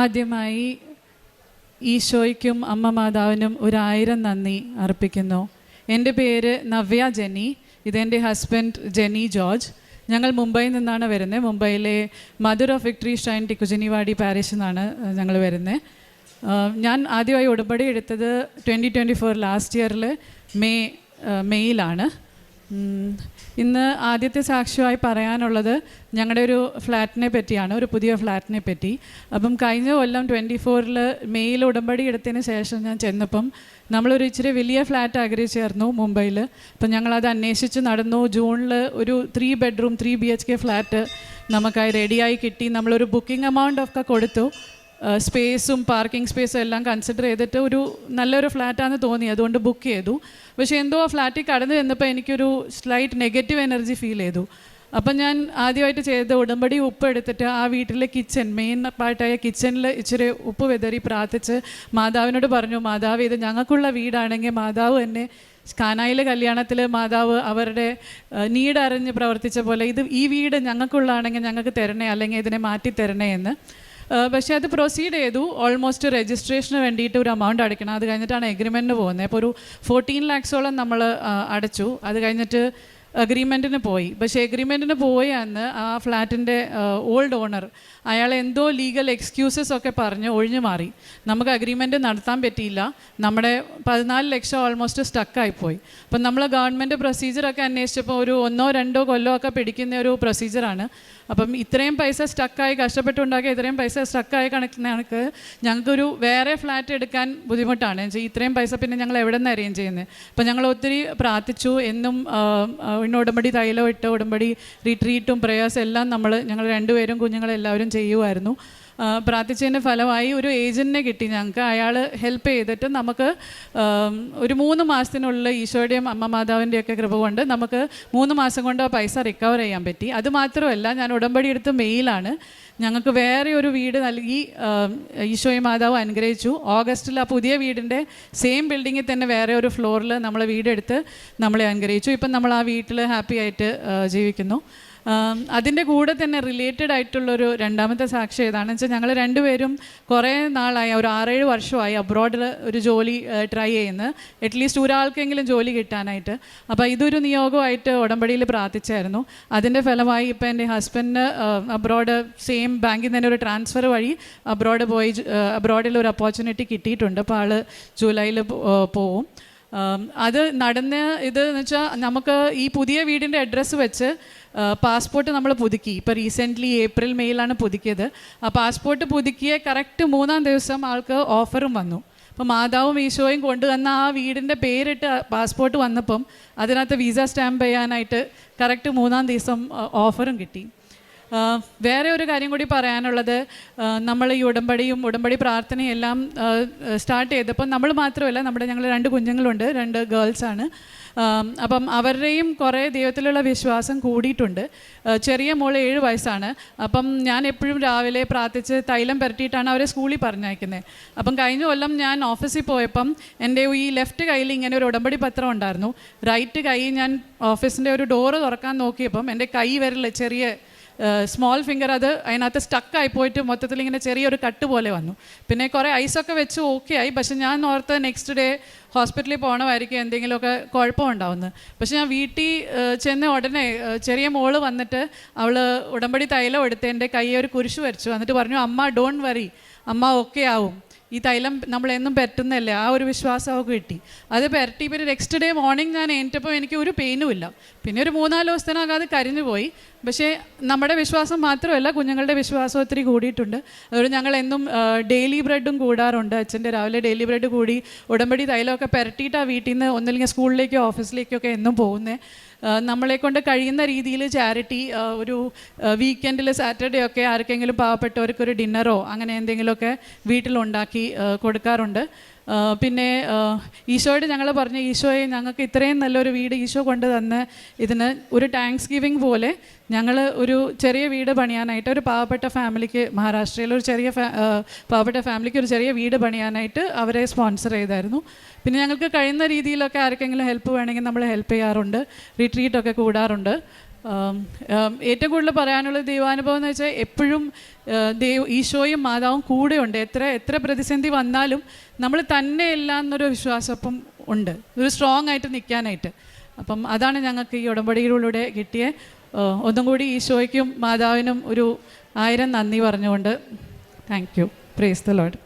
ആദ്യമായി ഈശോയ്ക്കും അമ്മ മാതാവിനും 1000 നന്ദി അർപ്പിക്കുന്നു. എൻ്റെ പേര് നവ്യ ജെന്നി, ഇതെൻ്റെ ഹസ്ബൻഡ് ജെന്നി ജോർജ്. ഞങ്ങൾ മുംബൈയിൽ നിന്നാണ് വരുന്നത്. മുംബൈയിലെ മദർ ഓഫ് വിക്ടറി ഷ്രൈൻ ടിക്കുജനിവാടി പാരിഷിൽ നിന്നാണ് ഞങ്ങൾ വരുന്നത്. ഞാൻ ആദ്യമായി ഉടമ്പടി എടുത്തത് 2024 ലാസ്റ്റ് ഇയറിൽ മെയ്യിലാണ്. ഇന്ന് ആദ്യത്തെ സാക്ഷ്യമായി പറയാനുള്ളത് ഞങ്ങളുടെ ഒരു ഫ്ലാറ്റിനെ പറ്റിയാണ്, ഒരു പുതിയ ഫ്ലാറ്റിനെ പറ്റി. അപ്പം കഴിഞ്ഞ കൊല്ലം 24 മെയ്യിൽ ഉടമ്പടി എടുത്തതിന് ശേഷം ഞാൻ ചെന്നപ്പം നമ്മളൊരു ഇച്ചിരി വലിയ ഫ്ലാറ്റ് ആഗ്രഹിച്ചായിരുന്നു മുംബൈയിൽ. അപ്പം ഞങ്ങളത് അന്വേഷിച്ച് നടന്നു. ജൂണിൽ ഒരു 3 ബെഡ്റൂം 3 BHK ഫ്ലാറ്റ് നമുക്കായി റെഡിയായി കിട്ടി. നമ്മളൊരു ബുക്കിംഗ് എമൗണ്ട് ഒക്കെ കൊടുത്തു. സ്പേസും പാർക്കിംഗ് സ്പേസും എല്ലാം കൺസിഡർ ചെയ്തിട്ട് ഒരു നല്ലൊരു ഫ്ലാറ്റാണെന്ന് തോന്നി, അതുകൊണ്ട് ബുക്ക് ചെയ്തു. പക്ഷേ എന്തോ ആ ഫ്ലാറ്റിൽ കടന്നു ചെന്നപ്പോൾ എനിക്കൊരു സ്ലൈറ്റ് നെഗറ്റീവ് എനർജി ഫീൽ ചെയ്തു. അപ്പം ഞാൻ ആദ്യമായിട്ട് ചെയ്ത ഉടമ്പടി ഉപ്പ് എടുത്തിട്ട് ആ വീട്ടിലെ കിച്ചൺ, മെയിൻ പാർട്ടായ കിച്ചണിൽ ഇച്ചിരി ഉപ്പ് വിതറി പ്രാർത്ഥിച്ച് മാതാവിനോട് പറഞ്ഞു, മാതാവ് ഇത് ഞങ്ങൾക്കുള്ള വീടാണെങ്കിൽ മാതാവ് എന്നെ കാനായിലെ കല്യാണത്തിൽ മാതാവ് അവരുടെ നീഡ് അറിഞ്ഞ് പ്രവർത്തിച്ച പോലെ ഈ വീട് ഞങ്ങൾക്കുള്ളതാണെങ്കിൽ ഞങ്ങൾക്ക് തരണേ, അല്ലെങ്കിൽ ഇതിനെ മാറ്റി തരണേ എന്ന്. പക്ഷേ അത് പ്രൊസീഡ് ചെയ്തു. ഓൾമോസ്റ്റ് രജിസ്ട്രേഷന് വേണ്ടിയിട്ട് ഒരു എമൗണ്ട് അടയ്ക്കണം. അത് കഴിഞ്ഞിട്ടാണ് എഗ്രിമെൻറ്റിന് പോകുന്നത്. അപ്പോൾ ഒരു 14 lakhs നമ്മൾ അടച്ചു. അത് കഴിഞ്ഞിട്ട് അഗ്രിമെൻറ്റിന് പോയി. പക്ഷേ എഗ്രിമെൻറ്റിന് പോയി അന്ന് ആ ഫ്ലാറ്റിൻ്റെ ഓൾഡ് ഓണർ അയാൾ എന്തോ ലീഗൽ എക്സ്ക്യൂസസ് ഒക്കെ പറഞ്ഞ് ഒഴിഞ്ഞു മാറി. നമുക്ക് അഗ്രിമെൻറ്റ് നടത്താൻ പറ്റിയില്ല. നമ്മുടെ 14 ലക്ഷം ഓൾമോസ്റ്റ് സ്റ്റക്കായിപ്പോയി. അപ്പം നമ്മൾ ഗവൺമെൻറ് പ്രൊസീജിയറൊക്കെ അന്വേഷിച്ചപ്പോൾ ഒരു 1-2 കൊല്ലമൊക്കെ പിടിക്കുന്ന ഒരു പ്രൊസീജിയറാണ്. അപ്പം ഇത്രയും പൈസ സ്റ്റക്കായി, കഷ്ടപ്പെട്ടുണ്ടാക്കിയ ഇത്രയും പൈസ സ്റ്റക്കായി കണക്ക് ഞങ്ങൾക്കൊരു വേറെ ഫ്ലാറ്റ് എടുക്കാൻ ബുദ്ധിമുട്ടാണ്. ഇത്രയും പൈസ പിന്നെ ഞങ്ങൾ എവിടെ നിന്ന് അറേഞ്ച് ചെയ്യുന്നത്? അപ്പം ഞങ്ങൾ ഒത്തിരി പ്രാർത്ഥിച്ചു. എന്നും ഉടമ്പടി തൈലം ഇട്ട് ഉടമ്പടി റിട്രീറ്റും പ്രേയേഴ്സ് എല്ലാം ഞങ്ങൾ രണ്ടുപേരും കുഞ്ഞുങ്ങളെല്ലാവരും ചെയ്യുമായിരുന്നു. പ്രാർത്ഥിച്ചതിൻ്റെ ഫലമായി ഒരു ഏജൻറ്റിനെ കിട്ടി ഞങ്ങൾക്ക്. അയാൾ ഹെൽപ്പ് ചെയ്തിട്ട് നമുക്ക് ഒരു 3 മാസത്തിനുള്ളിൽ ഈശോയുടെയും അമ്മ മാതാവിൻ്റെയൊക്കെ കൃപ കൊണ്ട് നമുക്ക് 3 മാസം കൊണ്ട് ആ പൈസ റിക്കവർ ചെയ്യാൻ പറ്റി. അതുമാത്രമല്ല, ഞാൻ ഉടമ്പടി എടുത്ത മെയിലാണ് ഞങ്ങൾക്ക് വേറെ ഒരു വീട് നൽകി ഈശോയും മാതാവ് അനുഗ്രഹിച്ചു. ഓഗസ്റ്റിൽ ആ പുതിയ വീടിൻ്റെ സെയിം ബിൽഡിങ്ങിൽ തന്നെ വേറെ ഒരു ഫ്ലോറിൽ നമ്മൾ വീടെടുത്ത് നമ്മളെ അനുഗ്രഹിച്ചു. ഇപ്പം നമ്മൾ ആ വീട്ടിൽ ഹാപ്പി ആയിട്ട് ജീവിക്കുന്നു. അതിൻ്റെ കൂടെ തന്നെ റിലേറ്റഡ് ആയിട്ടുള്ളൊരു രണ്ടാമത്തെ സാക്ഷ്യം ഏതാണെന്ന് വെച്ചാൽ, ഞങ്ങൾ രണ്ടുപേരും കുറേ നാളായി, ഒരു 6-7 വർഷമായി അബ്രോഡിൽ ഒരു ജോലി ട്രൈ ചെയ്യുന്നത്, അറ്റ്ലീസ്റ്റ് ഒരാൾക്കെങ്കിലും ജോലി കിട്ടാനായിട്ട്. അപ്പോൾ ഇതൊരു നിയോഗമായിട്ട് ഉടമ്പടിയിൽ പ്രാർത്ഥിച്ചായിരുന്നു. അതിൻ്റെ ഫലമായി ഇപ്പോൾ എൻ്റെ ഹസ്ബൻഡിന് അബ്രോഡ് സെയിം ബാങ്കിൽ തന്നെ ഒരു ട്രാൻസ്ഫർ വഴി അബ്രോഡിൽ ഒരു ഓപ്പർച്യൂണിറ്റി കിട്ടിയിട്ടുണ്ട്. അപ്പോൾ ആൾ ജൂലൈയിൽ പോവും. അത് നടന്ന ഇതെന്ന് വെച്ചാൽ, നമുക്ക് ഈ പുതിയ വീടിൻ്റെ അഡ്രസ്സ് വെച്ച് പാസ്പോർട്ട് നമ്മൾ പുതുക്കി. ഇപ്പോൾ റീസെൻ്റ്ലി ഏപ്രിൽ മെയ്യിലാണ് പുതുക്കിയത്. ആ പാസ്പോർട്ട് പുതുക്കിയ കറക്റ്റ് 3-ാം ദിവസം ആൾക്ക് ഓഫറും വന്നു. അപ്പോൾ മാതാവും ഈശോയും കൊണ്ടുവന്ന ആ വീടിൻ്റെ പേരിട്ട് പാസ്പോർട്ട് വന്നപ്പം അതിനകത്ത് വിസ സ്റ്റാമ്പ് ചെയ്യാനായിട്ട് കറക്റ്റ് 3-ാം ദിവസം ഓഫറും കിട്ടി. വേറെ ഒരു കാര്യം കൂടി പറയാനുള്ളത്, നമ്മൾ ഈ ഉടമ്പടി പ്രാർത്ഥനയും എല്ലാം സ്റ്റാർട്ട് ചെയ്തപ്പോൾ നമ്മൾ മാത്രമല്ല, ഞങ്ങൾ 2 കുഞ്ഞുങ്ങളുണ്ട്, 2 ഗേൾസാണ്. അപ്പം അവരുടെയും കുറേ ദൈവത്തിലുള്ള വിശ്വാസം കൂടിയിട്ടുണ്ട്. ചെറിയ മോള് 7 വയസ്സാണ്. അപ്പം ഞാൻ എപ്പോഴും രാവിലെ പ്രാർത്ഥിച്ച് തൈലം പുരട്ടിയിട്ടാണ് അവരെ സ്കൂളിൽ പറഞ്ഞയക്കുന്നത്. അപ്പം കഴിഞ്ഞ കൊല്ലം ഞാൻ ഓഫീസിൽ പോയപ്പം എൻ്റെ ഈ ലെഫ്റ്റ് കയ്യിൽ ഇങ്ങനെ ഒരു ഉടമ്പടി പത്രം ഉണ്ടായിരുന്നു. റൈറ്റ് കൈ ഞാൻ ഓഫീസിൻ്റെ ഒരു ഡോറ് തുറക്കാൻ നോക്കിയപ്പം എൻ്റെ കൈ വരൽ ചെറിയ സ്മോൾ ഫിംഗർ അത് അതിനകത്ത് സ്റ്റക്കായി പോയിട്ട് മൊത്തത്തിൽ ഇങ്ങനെ ചെറിയൊരു കട്ട് പോലെ വന്നു. പിന്നെ കുറേ ഐസൊക്കെ വെച്ച് ഓക്കെ ആയി. പക്ഷെ ഞാൻ ഓർത്ത് നെക്സ്റ്റ് ഡേ ഹോസ്പിറ്റലിൽ പോകണമായിരിക്കും, എന്തെങ്കിലുമൊക്കെ കുഴപ്പമുണ്ടാവുന്നത്. പക്ഷെ ഞാൻ വീട്ടിൽ ചെന്ന് ഉടനെ ചെറിയ മോള് വന്നിട്ട് അവൾ ഉടമ്പടി തൈലം എടുത്ത് എൻ്റെ കൈ ഒരു കുരിശ് വരച്ചു. എന്നിട്ട് പറഞ്ഞു, അമ്മ ഡോണ്ട് വറി, അമ്മ ഓക്കെ ആവും, ഈ തൈലം നമ്മളെന്നും പറ്റുന്നല്ലേ. ആ ഒരു വിശ്വാസം അവൾക്ക് കിട്ടി. അത് പരട്ടി. പിന്നെ നെക്സ്റ്റ് ഡേ മോർണിംഗ് ഞാൻ എണീറ്റപ്പോൾ എനിക്ക് ഒരു പെയിനും ഇല്ല. പിന്നെ ഒരു 3-4 ദിവസത്തിനകം അത് കരിഞ്ഞു പോയി. പക്ഷേ നമ്മുടെ വിശ്വാസം മാത്രമല്ല, കുഞ്ഞുങ്ങളുടെ വിശ്വാസം ഒത്തിരി കൂടിയിട്ടുണ്ട്. അതുകൊണ്ട് ഞങ്ങൾ എന്നും ഡെയിലി ബ്രെഡും കൂടാറുണ്ട്. അച്ഛൻ്റെ രാവിലെ ഡെയിലി ബ്രെഡ് കൂടി ഉടമ്പടി തൈലമൊക്കെ പരട്ടിയിട്ട് ആ വീട്ടിൽ നിന്ന് ഒന്നില്ലെങ്കിൽ സ്കൂളിലേക്കോ ഓഫീസിലേക്കൊക്കെ എന്നും പോകുന്നത്. നമ്മളെക്കൊണ്ട് കഴിയുന്ന രീതിയിൽ ചാരിറ്റി, ഒരു വീക്കെൻഡിൽ സാറ്റർഡേ ഒക്കെ ആർക്കെങ്കിലും പാവപ്പെട്ടവർക്കൊരു ഡിന്നറോ അങ്ങനെ എന്തെങ്കിലുമൊക്കെ വീട്ടിലുണ്ടാക്കി കൊടുക്കാറുണ്ട്. പിന്നെ ഈശോയോട് ഞങ്ങൾ പറഞ്ഞു, ഈശോയെ ഞങ്ങൾക്ക് ഇത്രയും നല്ലൊരു വീട് ഈശോ കൊണ്ട് തന്ന് ഇതിന് ഒരു താങ്ക്സ് ഗിവിങ് പോലെ ഞങ്ങൾ ഒരു ചെറിയ വീട് പണിയാനായിട്ട് ഒരു പാവപ്പെട്ട ഫാമിലിക്ക്, മഹാരാഷ്ട്രയിലെ ഒരു ചെറിയ പാവപ്പെട്ട ഫാമിലിക്ക് ഒരു ചെറിയ വീട് പണിയാനായിട്ട് അവരെ സ്പോൺസർ ചെയ്തായിരുന്നു. പിന്നെ ഞങ്ങൾക്ക് കഴിയുന്ന രീതിയിലൊക്കെ ആർക്കെങ്കിലും ഹെൽപ്പ് വേണമെങ്കിൽ നമ്മൾ ഹെൽപ്പ് ചെയ്യാറുണ്ട്, റിട്രീറ്റൊക്കെ കൂടാറുണ്ട്. ഏറ്റവും കൂടുതൽ പറയാനുള്ള ദൈവാനുഭവം എന്ന് വെച്ചാൽ എപ്പോഴും ഈശോയും മാതാവും കൂടെയുണ്ട്. എത്ര പ്രതിസന്ധി വന്നാലും നമ്മൾ തന്നെയല്ല എന്നൊരു വിശ്വാസം അപ്പം ഉണ്ട്, ഒരു സ്ട്രോങ് ആയിട്ട് നിൽക്കാനായിട്ട്. അപ്പം അതാണ് ഞങ്ങൾക്ക് ഈ ഉടമ്പടിയിലൂടെ കിട്ടിയ. ഒന്നും കൂടി ഈശോയ്ക്കും മാതാവിനും ഒരു 1000 നന്ദി പറഞ്ഞുകൊണ്ട് thank you. Praise the Lord.